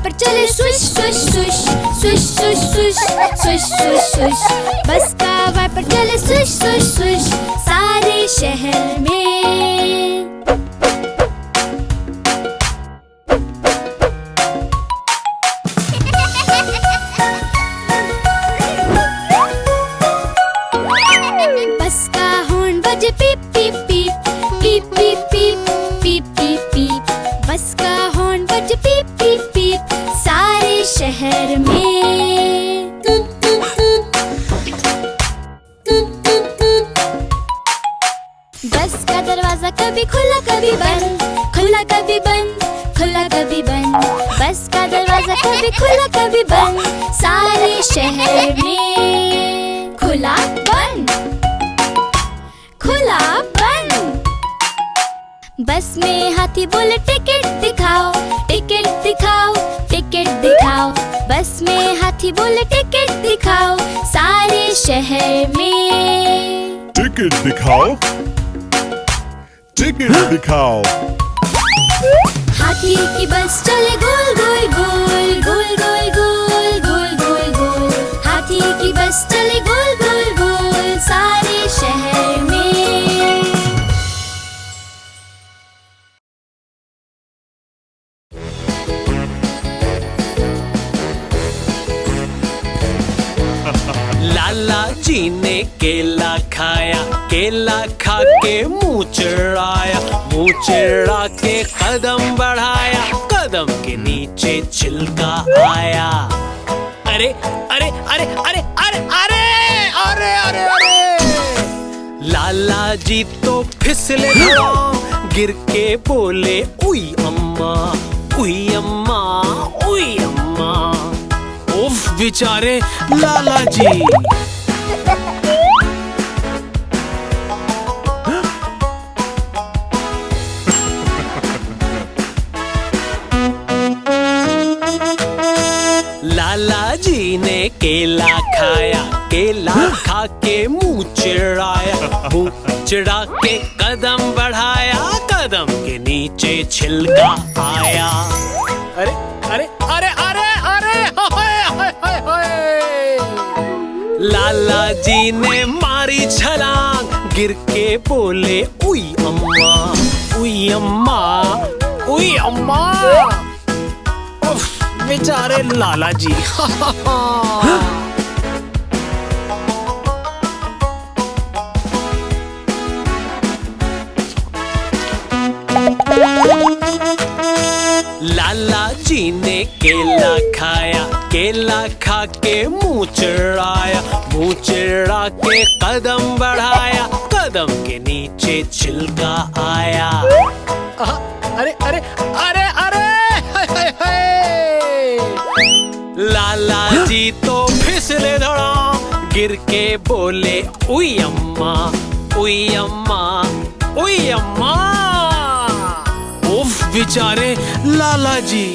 Wiper चले swish swish swish swish swish swish swish swish swish. बस का wiper चले स्विश स्विश स्विश सारे शहर में। बस का हॉर्न बजे पीप पीप पीप पीप पीप पीप पीप पीप पीप। बस का हॉर्न बजे पीप पीप पीप सारे शहर में। बस का दरवाजा कभी खुला कभी बंद, खुला कभी बंद, खुला कभी बंद। बस का दरवाजा कभी खुला कभी बंद सारे शहर में। खुला बंद, खुला बंद। बस में हाथी बोले टिकट दिखाओ, टिकट दिखाओ, टिकट दिखाओ। बस में हाथी बोले टिकट दिखाओ सारे शहर में। टिकट दिखाओ, टिकट दिखाओ। हाथी की बस चले गोल गोल गोल गोल गोल गोल गोल गोल गोल। हाथी की बस चले गोल गोल गोल सारे शहर में। लाला जी ने केला खाया, केला खा के मुंह चिढ़ाया, मुंह चिढ़ा के कदम बढ़ाया, कदम के नीचे छिलका आया। अरे अरे अरे अरे अरे अरे अरे अरे अरे। लाला जी तो फिसले धड़ाम, गिर के बोले उई अम्मा, उई अम्मा, उई अम्मा। उफ बेचारे लाला जी। लाला जी ने केला खाया, केला खा के मुंह चिढ़ाया, मुंह चिढ़ा के कदम बढ़ाया, कदम के नीचे छिलका आया। अरे अरे अरे अरे अरे हाय हाय हाय हाय। लाला जी ने मारी छलांग, गिर के बोले उई अम्मा, उई अम्मा, उई अम्मा। उफ बेचारे लाला जी। लाला जी ने केला खाया, केला खा के मुंह चिढ़ाया, मुंह चिढ़ा के कदम बढ़ाया, कदम के नीचे छिलका आया। अरे अरे अरे अरे हाय हाय हाय। लाला जी तो फिसले धड़ाम, गिर के बोले उई अम्मा, उई अम्मा, उई अम्मा। उफ बेचारे लाला जी।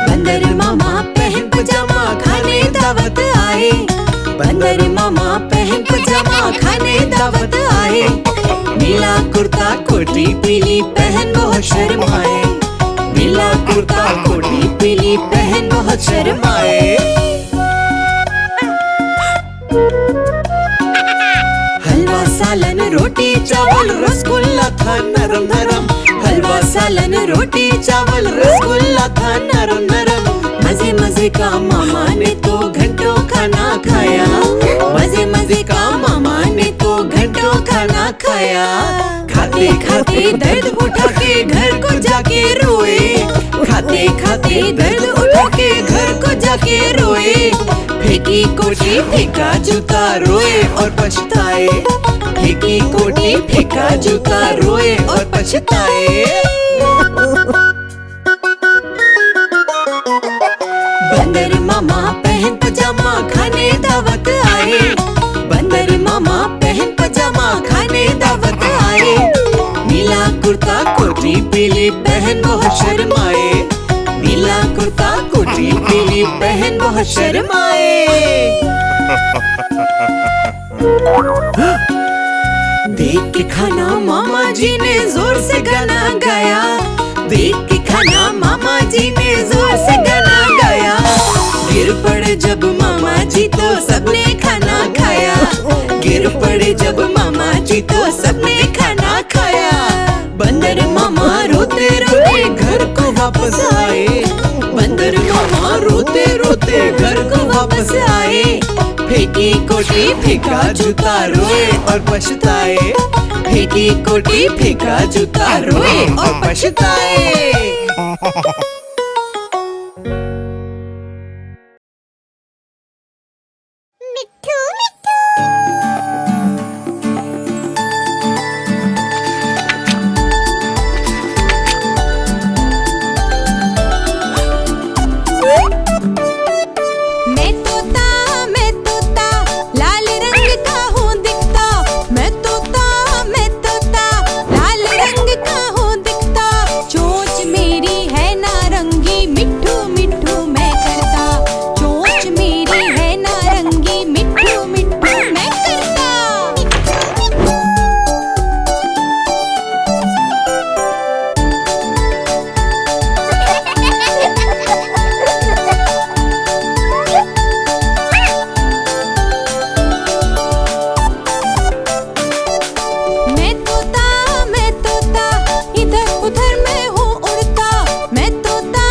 बंदर मामा पहन पजामा खाने दावत आए, बंदर मामा पहन पजामा खाने दावत आए। नीला कुर्ता कोटी पीली पहन बहुत शर्माए, नीला कुर्ता कोटी पीली पहन बहुत शर्माए। हलवा सालन रोटी चावल रसगुल्ला था नरम नरम, हलवा सालन रोटी चावल रसगुल्ला था नरम नरम। मजे मजे का मामा ने तो घंटों खाना खाया, मजे मजे का मामा ने तो घंटों खाना खाया। खाते खाते दर्द उठा के घर को जाके रोए, खाते खाते दर्द उठा के घर को जाके रोए। फेंकी कोटी फेंका जूता रोए और पछताए, फेंकी कोटी फेंका जूता रोए और पछताए। बंदर मामा पहन पजामा खाने दावत आए, बंदर मामा पहन पजामा खाने दावत आए। नीला कुर्ता कोटी पीली पहन बहुत शर्माए, नीला कुर्ता कोटी पीली पहन बहुत शर्माए। देख के खाना मामा जी ने जोर से गाना गाया। देख के खाना मामा जी ने जोर से गाना गाया। गिर पड़े जब मामा जी तो सबने खाना खाया। गिर पड़े जब मामा जी तो सबने खाना खाया। बंदर मामा रोते रोते घर को वापस आए। बंदर मामा रोते रोते घर को वापस आए। फेंकी कोटी फेंका जूता रोए और पछताए। फेंकी कोटी फेंका जूता रोए और पछताए। मिट्ठू मिट्ठू मैं तोता लाल रंग का हूँ दिखता। मैं तोता लाल रंग का हूँ दिखता। चोंच मेरी है नारंगी मिट्ठू मिट्ठू मैं करता। चोंच मेरी है नारंगी मिट्ठू मिट्ठू मैं करता। मैं तोता इधर उधर मैं हूँ उड़ता। मैं तोता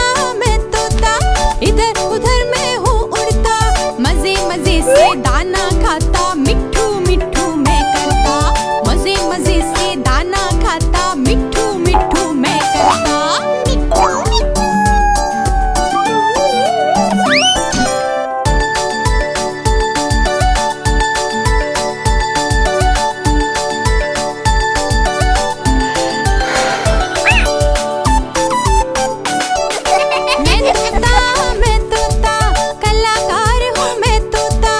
इधर उधर मैं हूँ उड़ता। मजे मजे से दाना खाता मिट्ठू मिट्ठू मैं करता। मजे मजे से दाना खाता मिट्ठू मिट्ठू मैं करता। मैं तोता कलाकार हूँ। मैं तोता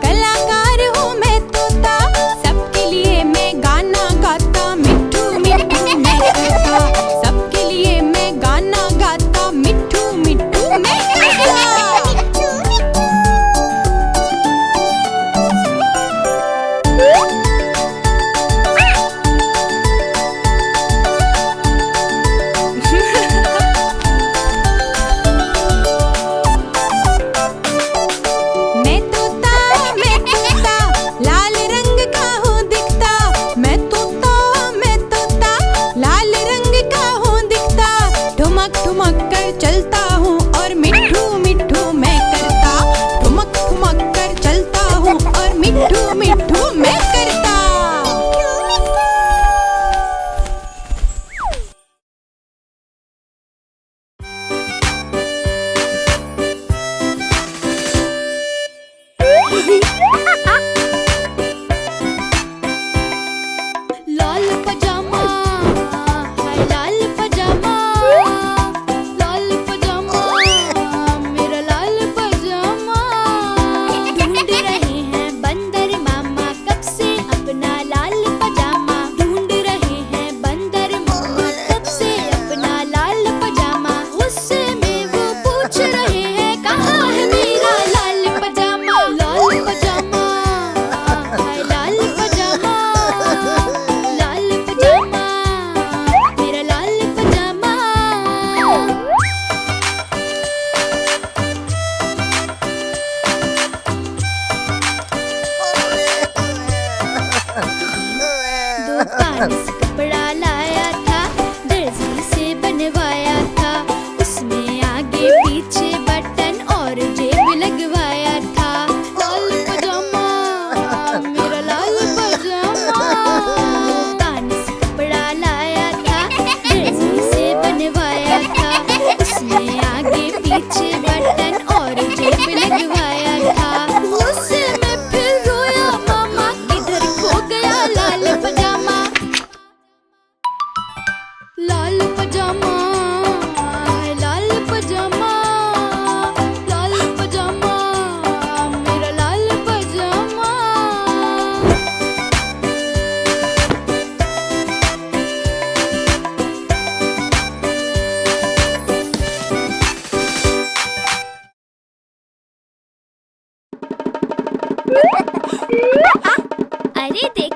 कलाकार हूँ। मैं तोता सबके लिए मैं गाना गाता मिट्ठू मिट्ठू मैं करता। सबके लिए मैं गाना गाता मिट्ठू मिट्ठू मैं करता। मैं तोता लाल रंग का हूँ दिखता। मैं तोता लाल रंग का हूँ दिखता। ठुमक ठुमक कर चलता हूँ और मिट्ठू मिट्ठू मैं करता। ठुमक ठुमक कर चलता हूँ और मिट्ठू मिट्ठू मैं करता। लाल पजामा हाय लाल पजामा। लाल पजामा मेरा लाल पजामा। ढूंढ रहे हैं बंदर मामा कब से अपना लाल पजामा। ढूंढ रहे हैं बंदर मामा कब से अपना लाल पजामा। गुस्से में वो पूछ रहे हैं कहाँ है मेरा लाल पजामा। लाल पजामा हाय लाल पजामा। लाल पजामा मेरा लाल पजामा। दुकान से कपड़ा लाया था दर्जी से बनवाया था। उसमें आगे पीछे बटन और जेब लगवाया था। लाल पजामा मेरा लाल पजामा। दुकान से कपड़ा लाया था दर्जी से बनवाया था। उसमें आगे पीछे बटन और जेब लगवाया था। गुस्से में फिर रोया मामा किधर खो गया लाल पजामा। लाल पजामा लाल पजामा। लाल पजामा मेरा लाल पजामा। अरे देख